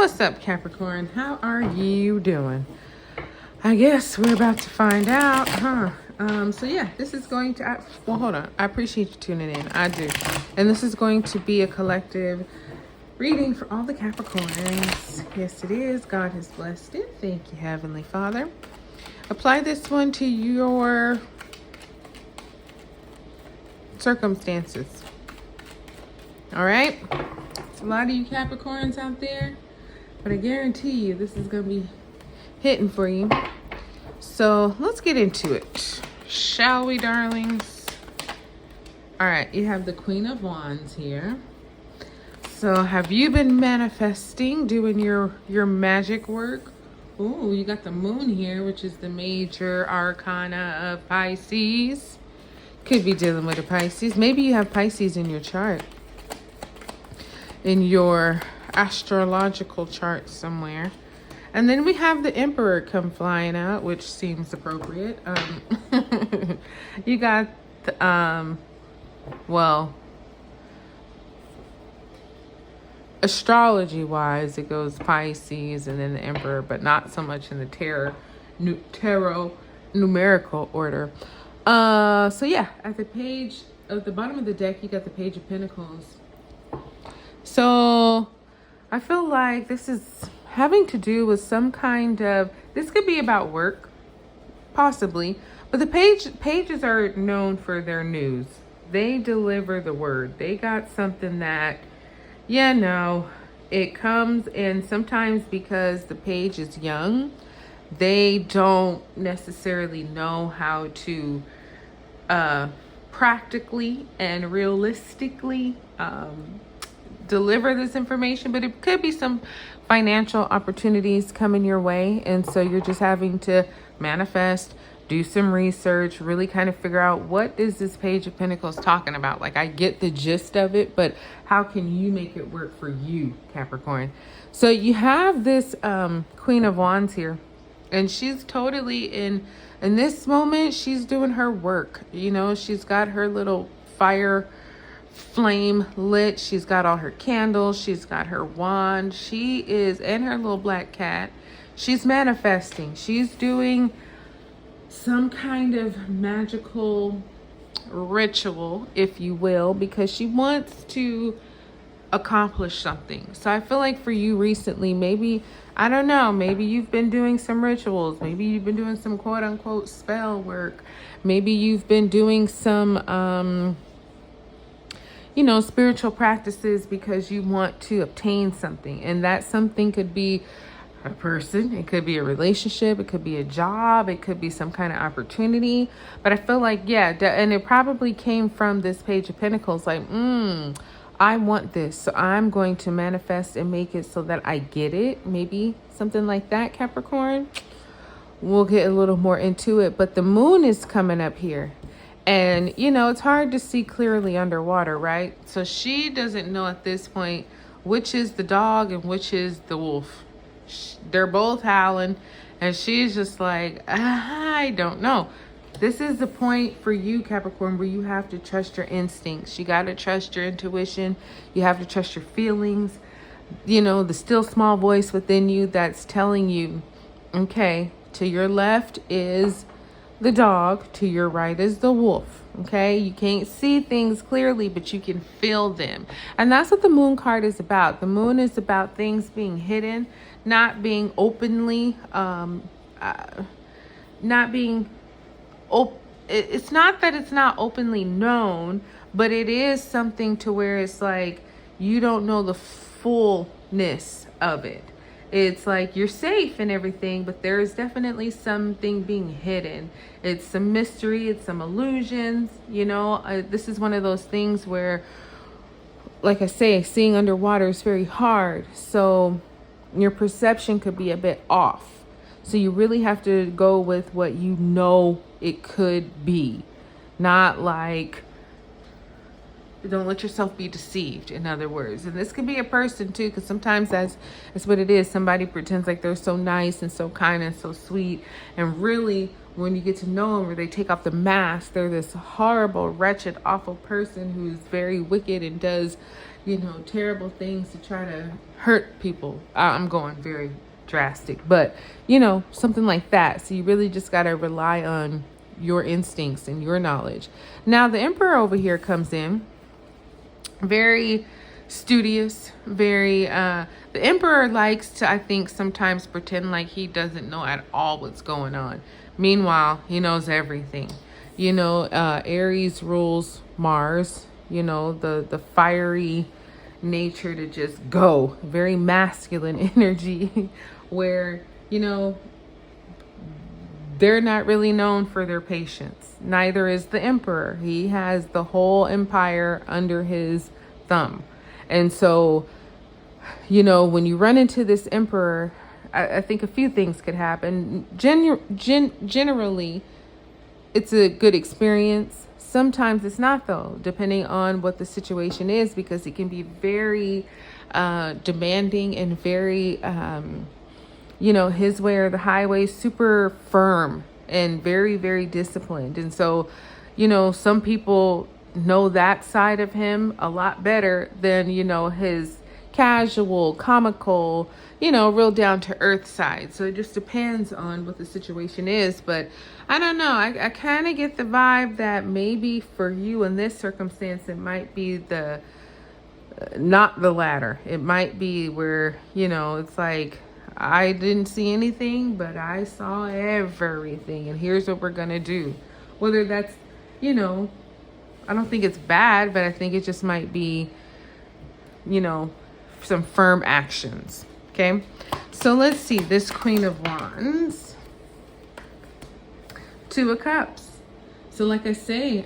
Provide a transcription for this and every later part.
What's up, Capricorn? How are you doing? I guess we're about to find out, huh? So yeah, this is going to, well, hold on. I appreciate you tuning in. I do. And this is going to be a collective reading for all the Capricorns. Yes, it is. God has blessed it. Thank you, Heavenly Father. Apply this one to your circumstances. All right? It's a lot of you Capricorns out there, but I guarantee you this is going to be hitting for you. So let's get into it. Shall we, darlings? All right, you have the Queen of Wands here. So have you been manifesting, doing your magic work? Oh, you got the Moon here, which is the major arcana of Pisces. Could be dealing with a Pisces. Maybe you have Pisces in your chart, in your astrological chart somewhere. And then we have the Emperor come flying out, which seems appropriate. You got, well, astrology-wise, it goes Pisces and then the Emperor, but not so much in the tarot numerical order. So yeah, at the bottom of the deck, you got the Page of Pentacles. So I feel like this is having to do with some kind of, this could be about work, possibly, but the pages are known for their news. They deliver the word. They got something that, yeah, no, it comes in sometimes because the page is young. They don't necessarily know how to practically and realistically deliver this information, but it could be some financial opportunities coming your way. And so you're just having to manifest, do some research, really kind of figure out what is this Page of Pentacles talking about. Like, I get the gist of it, but how can you make it work for you, Capricorn? So you have this Queen of Wands here, and she's totally in this moment, she's doing her work. You know, she's got her little fire flame lit. She's got all her candles. She's got her wand. She is, and her little black cat. She's manifesting. She's doing some kind of magical ritual, if you will, because she wants to accomplish something. So I feel like for you recently, maybe, I don't know, maybe you've been doing some rituals. Maybe you've been doing some quote unquote spell work. Maybe you've been doing some, you know, spiritual practices because you want to obtain something. And that something could be a person, it could be a relationship, it could be a job, it could be some kind of opportunity. But I feel like, yeah, and it probably came from this Page of Pentacles, like, I want this, so I'm going to manifest and make it so that I get it. Maybe something like that, Capricorn. We'll get a little more into it, but the Moon is coming up here. And, you know, it's hard to see clearly underwater, right? So she doesn't know at this point which is the dog and which is the wolf. They're both howling, and she's just like, I don't know. This is the point for you, Capricorn, where you have to trust your instincts. You got to trust your intuition. You have to trust your feelings. You know, the still small voice within you that's telling you, okay, to your left is the dog, to your right is the wolf. Okay, you can't see things clearly, but you can feel them. And that's what the Moon card is about. The Moon is about things being hidden, not being openly, not being it's not that it's not openly known, but it is something to where it's like you don't know the fullness of it. It's like you're safe and everything, but there is definitely something being hidden. It's some mystery, it's some illusions, you know. This is one of those things where, like I say, seeing underwater is very hard. So your perception could be a bit off. So you really have to go with what you know it could be. Not like, don't let yourself be deceived, in other words. And this could be a person too, because sometimes that's what it is. Somebody pretends like they're so nice and so kind and so sweet. And really, when you get to know them, where they take off the mask, they're this horrible, wretched, awful person who's very wicked and does terrible things to try to hurt people. I'm going very drastic, but something like that. So you really just got to rely on your instincts and your knowledge. Now the Emperor over here comes in very studious, very the Emperor likes to, I think, sometimes pretend like he doesn't know at all what's going on. Meanwhile, he knows everything. Aries rules Mars, the fiery nature to just go, very masculine energy where they're not really known for their patience. Neither is the Emperor. He has the whole empire under his thumb. And so, when you run into this Emperor, I think a few things could happen. Generally, it's a good experience. Sometimes it's not, though, depending on what the situation is, because it can be very demanding and very, his way or the highway, super firm and very, very disciplined. And so, some people know that side of him a lot better than, his casual, comical, real down to earth side. So it just depends on what the situation is. But I don't know. I kind of get the vibe that maybe for you in this circumstance, it might be not the latter. It might be where, it's like, I didn't see anything, but I saw everything. And here's what we're going to do. Whether that's, I don't think it's bad, but I think it just might be, some firm actions. Okay. So let's see this Queen of Wands, Two of Cups. So like I say,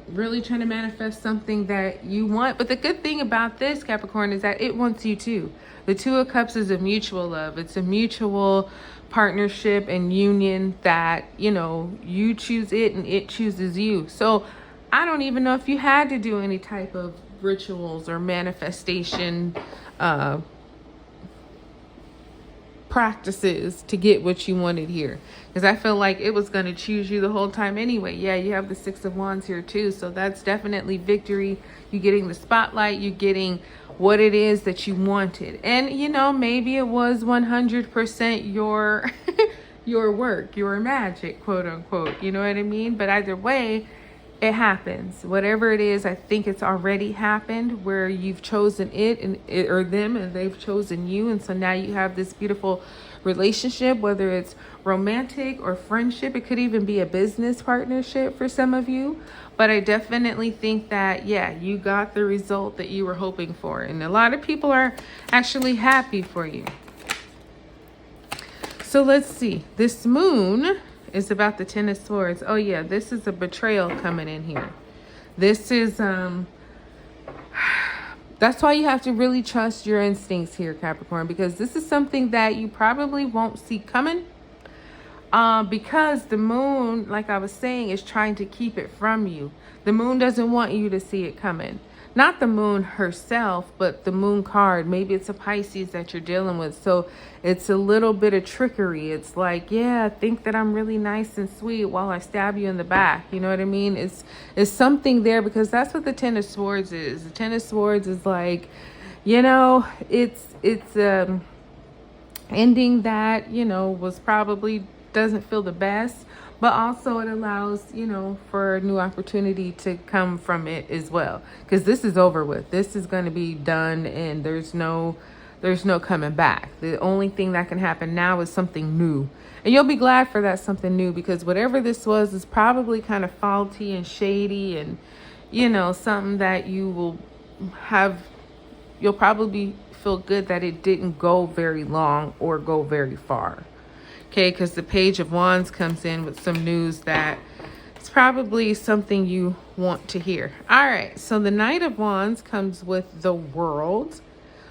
really trying to manifest something that you want. But the good thing about this, Capricorn, is that it wants you too. The Two of Cups is a mutual love. It's a mutual partnership and union that, you choose it and it chooses you. So I don't even know if you had to do any type of rituals or manifestation practices to get what you wanted here, because I feel like it was going to choose you the whole time anyway. Yeah, you have the Six of Wands here too, so that's definitely victory. You're getting the spotlight, you're getting what it is that you wanted. And maybe it was 100% your your work, your magic, quote unquote, you know what I mean? But either way, it happens. Whatever it is, I think it's already happened, where you've chosen or them, and they've chosen you. And so now you have this beautiful relationship, whether it's romantic or friendship. It could even be a business partnership for some of you. But I definitely think that, yeah, you got the result that you were hoping for. And a lot of people are actually happy for you. So let's see. This moon is about the Ten of Swords. Oh yeah, this is a betrayal coming in here. This is that's why you have to really trust your instincts here, Capricorn, because this is something that you probably won't see coming, because the moon, like I was saying, is trying to keep it from you. The moon doesn't want you to see it coming. Not the moon herself, but the moon card. Maybe it's a Pisces that you're dealing with. So it's a little bit of trickery. It's like, yeah, think that I'm really nice and sweet while I stab you in the back. You know what I mean? It's something there, because that's what the Ten of Swords is. The Ten of Swords is like, it's ending that, was probably doesn't feel the best. But also it allows, for a new opportunity to come from it as well. Because this is over with. This is going to be done, and there's no coming back. The only thing that can happen now is something new. And you'll be glad for that something new, because whatever this was is probably kind of faulty and shady, and, something that you'll probably feel good that it didn't go very long or go very far. Okay, because the Page of Wands comes in with some news that it's probably something you want to hear. All right, so the Knight of Wands comes with the World,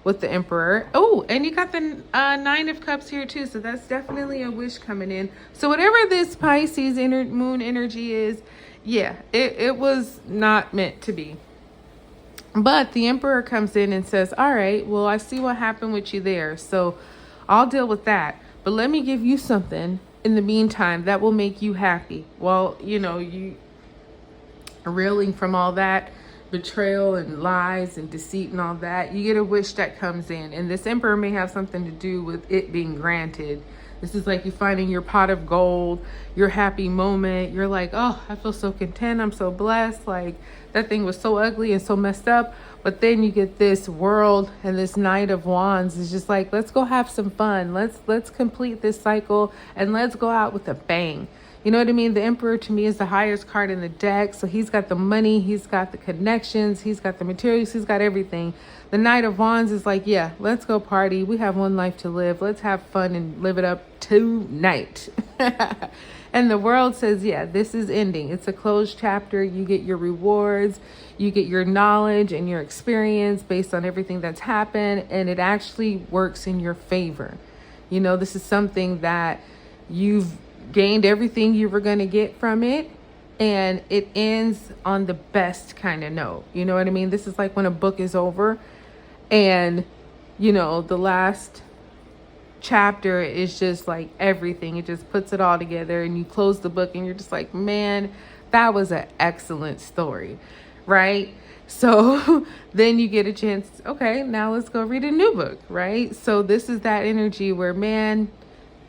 with the Emperor. Oh, and you got the Nine of Cups here too, so that's definitely a wish coming in. So whatever this Pisces moon energy is, yeah, it was not meant to be. But the Emperor comes in and says, all right, well, I see what happened with you there, so I'll deal with that. But let me give you something in the meantime that will make you happy. Well, you reeling from all that, betrayal and lies and deceit and all that, you get a wish that comes in. And this Emperor may have something to do with it being granted. This is like you finding your pot of gold, your happy moment. You're like, oh, I feel so content. I'm so blessed. Like, that thing was so ugly and so messed up. But then you get this World and this Knight of Wands. It's just like, let's go have some fun. Let's complete this cycle and let's go out with a bang. You know what I mean? The Emperor to me is the highest card in the deck. So he's got the money, he's got the connections, he's got the materials, he's got everything. The Knight of Wands is like, yeah, let's go party. We have one life to live. Let's have fun and live it up tonight. And the World says, yeah, this is ending. It's a closed chapter. You get your rewards, you get your knowledge and your experience based on everything that's happened. And it actually works in your favor. You know, this is something that you've gained everything you were going to get from it, and it ends on the best kind of note. You know what I mean? This is like when a book is over and, you know, the last chapter is just like everything. It just puts it all together, and you close the book and you're just like, man, that was an excellent story, right? So then you get a chance, okay, now let's go read a new book, right? So this is that energy where, man,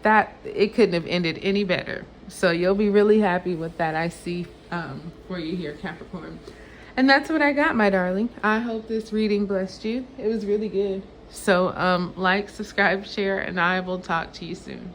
that it couldn't have ended any better. So you'll be really happy with that, I see, for you here, Capricorn. And that's what I got, my darling. I hope this reading blessed you. It was really good. So like, subscribe, share, and I will talk to you soon.